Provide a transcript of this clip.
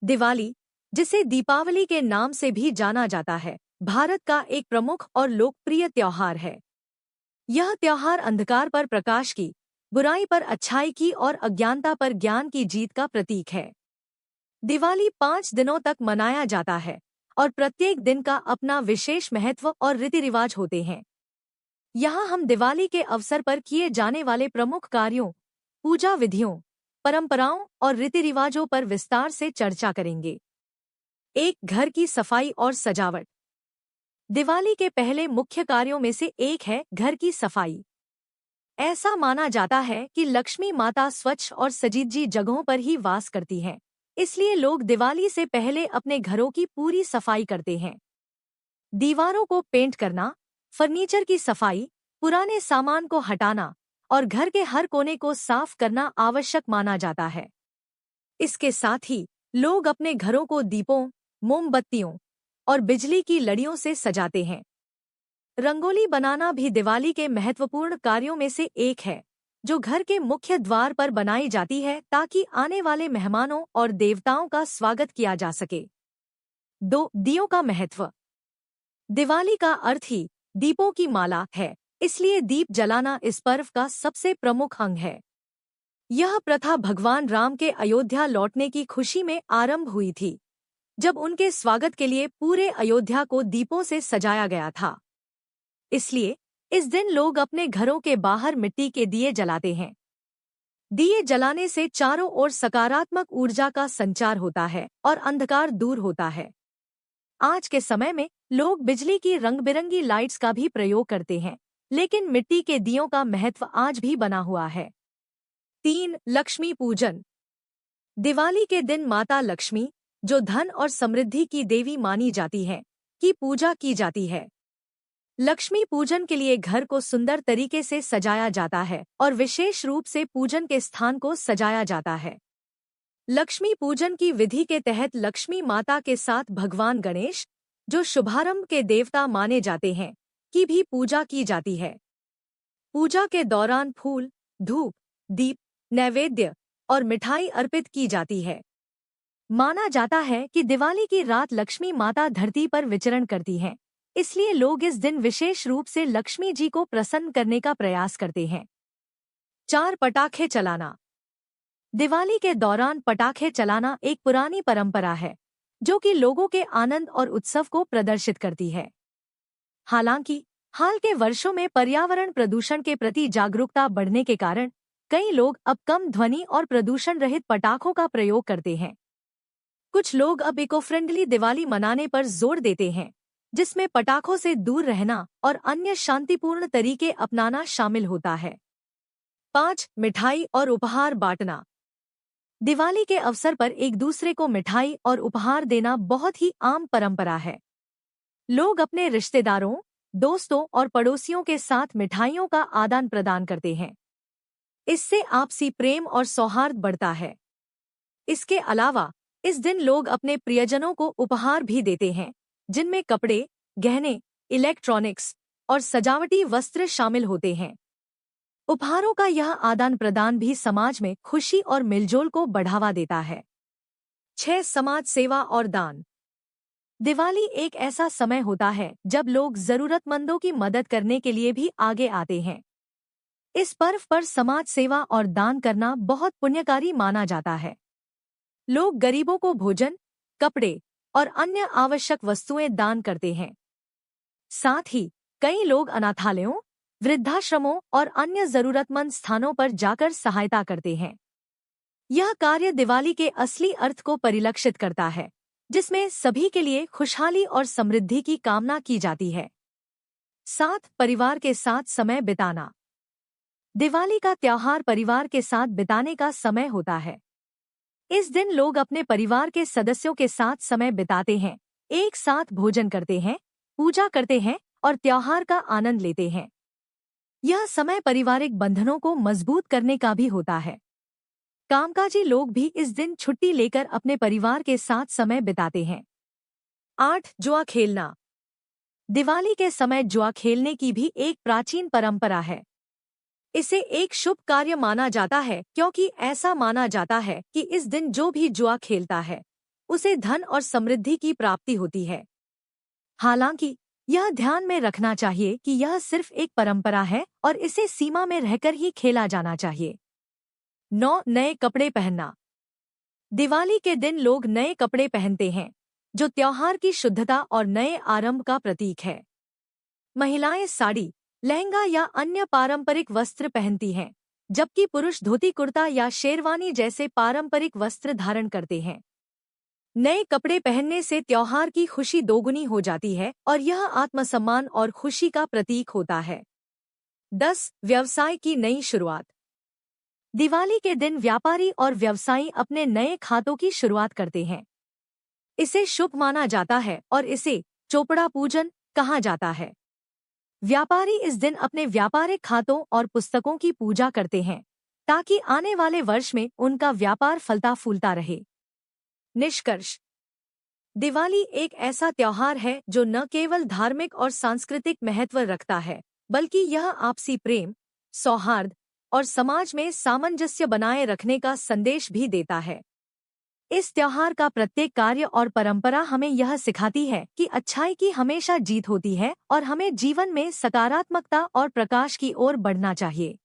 दिवाली, जिसे दीपावली के नाम से भी जाना जाता है, भारत का एक प्रमुख और लोकप्रिय त्योहार है। यह त्योहार अंधकार पर प्रकाश की, बुराई पर अच्छाई की और अज्ञानता पर ज्ञान की जीत का प्रतीक है। दिवाली 5 दिनों तक मनाया जाता है और प्रत्येक दिन का अपना विशेष महत्व और रीति रिवाज होते हैं। यहाँ हम दिवाली के अवसर पर किए जाने वाले प्रमुख कार्यों, पूजा विधियों, परंपराओं और रीति रिवाजों पर विस्तार से चर्चा करेंगे। एक, घर की सफाई और सजावट। दिवाली के पहले मुख्य कार्यों में से एक है घर की सफाई। ऐसा माना जाता है कि लक्ष्मी माता स्वच्छ और सजीजी जगहों पर ही वास करती हैं, इसलिए लोग दिवाली से पहले अपने घरों की पूरी सफाई करते हैं। दीवारों को पेंट करना, फर्नीचर की सफाई, पुराने सामान को हटाना और घर के हर कोने को साफ करना आवश्यक माना जाता है। इसके साथ ही लोग अपने घरों को दीपों, मोमबत्तियों और बिजली की लड़ियों से सजाते हैं। रंगोली बनाना भी दिवाली के महत्वपूर्ण कार्यों में से एक है, जो घर के मुख्य द्वार पर बनाई जाती है ताकि आने वाले मेहमानों और देवताओं का स्वागत किया जा सके। 2, दियों का महत्व। दिवाली का अर्थ ही दीपों की माला है, इसलिए दीप जलाना इस पर्व का सबसे प्रमुख अंग है। यह प्रथा भगवान राम के अयोध्या लौटने की खुशी में आरंभ हुई थी, जब उनके स्वागत के लिए पूरे अयोध्या को दीपों से सजाया गया था। इसलिए इस दिन लोग अपने घरों के बाहर मिट्टी के दिए जलाते हैं। दिए जलाने से चारों ओर सकारात्मक ऊर्जा का संचार होता है और अंधकार दूर होता है। आज के समय में लोग बिजली की रंग-बिरंगी लाइट्स का भी प्रयोग करते हैं, लेकिन मिट्टी के दियों का महत्व आज भी बना हुआ है। 3, लक्ष्मी पूजन। दिवाली के दिन माता लक्ष्मी, जो धन और समृद्धि की देवी मानी जाती है, की पूजा की जाती है। लक्ष्मी पूजन के लिए घर को सुंदर तरीके से सजाया जाता है और विशेष रूप से पूजन के स्थान को सजाया जाता है। लक्ष्मी पूजन की विधि के तहत लक्ष्मी माता के साथ भगवान गणेश, जो शुभारंभ के देवता माने जाते हैं, की भी पूजा की जाती है। पूजा के दौरान फूल, धूप, दीप, नैवेद्य और मिठाई अर्पित की जाती है। माना जाता है कि दिवाली की रात लक्ष्मी माता धरती पर विचरण करती हैं, इसलिए लोग इस दिन विशेष रूप से लक्ष्मी जी को प्रसन्न करने का प्रयास करते हैं। 4, पटाखे चलाना। दिवाली के दौरान पटाखे चलाना एक पुरानी परंपरा है, जो कि लोगों के आनंद और उत्सव को प्रदर्शित करती है। हालांकि हाल के वर्षों में पर्यावरण प्रदूषण के प्रति जागरूकता बढ़ने के कारण कई लोग अब कम ध्वनि और प्रदूषण रहित पटाखों का प्रयोग करते हैं। कुछ लोग अब इको फ्रेंडली दिवाली मनाने पर जोर देते हैं, जिसमें पटाखों से दूर रहना और अन्य शांतिपूर्ण तरीके अपनाना शामिल होता है। 5, मिठाई और उपहार बांटना। दिवाली के अवसर पर एक दूसरे को मिठाई और उपहार देना बहुत ही आम परंपरा है। लोग अपने रिश्तेदारों, दोस्तों और पड़ोसियों के साथ मिठाइयों का आदान प्रदान करते हैं। इससे आपसी प्रेम और सौहार्द बढ़ता है। इसके अलावा इस दिन लोग अपने प्रियजनों को उपहार भी देते हैं, जिनमें कपड़े, गहने, इलेक्ट्रॉनिक्स और सजावटी वस्त्र शामिल होते हैं। उपहारों का यह आदान प्रदान भी समाज में खुशी और मिलजोल को बढ़ावा देता है। 6, समाज सेवा और दान। दिवाली एक ऐसा समय होता है जब लोग जरूरतमंदों की मदद करने के लिए भी आगे आते हैं। इस पर्व पर समाज सेवा और दान करना बहुत पुण्यकारी माना जाता है। लोग गरीबों को भोजन, कपड़े और अन्य आवश्यक वस्तुएं दान करते हैं। साथ ही कई लोग अनाथालयों, वृद्धाश्रमों और अन्य जरूरतमंद स्थानों पर जाकर सहायता करते हैं। यह कार्य दिवाली के असली अर्थ को परिलक्षित करता है, जिसमें सभी के लिए खुशहाली और समृद्धि की कामना की जाती है। 7, परिवार के साथ समय बिताना। दिवाली का त्योहार परिवार के साथ बिताने का समय होता है। इस दिन लोग अपने परिवार के सदस्यों के साथ समय बिताते हैं, एक साथ भोजन करते हैं, पूजा करते हैं और त्योहार का आनंद लेते हैं। यह समय पारिवारिक बंधनों को मजबूत करने का भी होता है। कामकाजी लोग भी इस दिन छुट्टी लेकर अपने परिवार के साथ समय बिताते हैं। 8, जुआ खेलना। दिवाली के समय जुआ खेलने की भी एक प्राचीन परंपरा है। इसे एक शुभ कार्य माना जाता है, क्योंकि ऐसा माना जाता है कि इस दिन जो भी जुआ खेलता है उसे धन और समृद्धि की प्राप्ति होती है। हालांकि यह ध्यान में रखना चाहिए कि यह सिर्फ एक परंपरा है और इसे सीमा में रहकर ही खेला जाना चाहिए। 9. नए कपड़े पहनना। दिवाली के दिन लोग नए कपड़े पहनते हैं, जो त्योहार की शुद्धता और नए आरंभ का प्रतीक है। महिलाएं साड़ी, लहंगा या अन्य पारंपरिक वस्त्र पहनती हैं, जबकि पुरुष धोती कुर्ता या शेरवानी जैसे पारंपरिक वस्त्र धारण करते हैं। नए कपड़े पहनने से त्योहार की खुशी दोगुनी हो जाती है और यह आत्मसम्मान और खुशी का प्रतीक होता है। 10. व्यवसाय की नई शुरुआत। दिवाली के दिन व्यापारी और व्यवसायी अपने नए खातों की शुरुआत करते हैं। इसे शुभ माना जाता है और इसे चोपड़ा पूजन कहा जाता है। व्यापारी इस दिन अपने व्यापारिक खातों और पुस्तकों की पूजा करते हैं ताकि आने वाले वर्ष में उनका व्यापार फलता फूलता रहे। निष्कर्ष। दिवाली एक ऐसा त्योहार है जो न केवल धार्मिक और सांस्कृतिक महत्व रखता है, बल्कि यह आपसी प्रेम, सौहार्द और समाज में सामंजस्य बनाए रखने का संदेश भी देता है। इस त्योहार का प्रत्येक कार्य और परंपरा हमें यह सिखाती है कि अच्छाई की हमेशा जीत होती है और हमें जीवन में सकारात्मकता और प्रकाश की ओर बढ़ना चाहिए।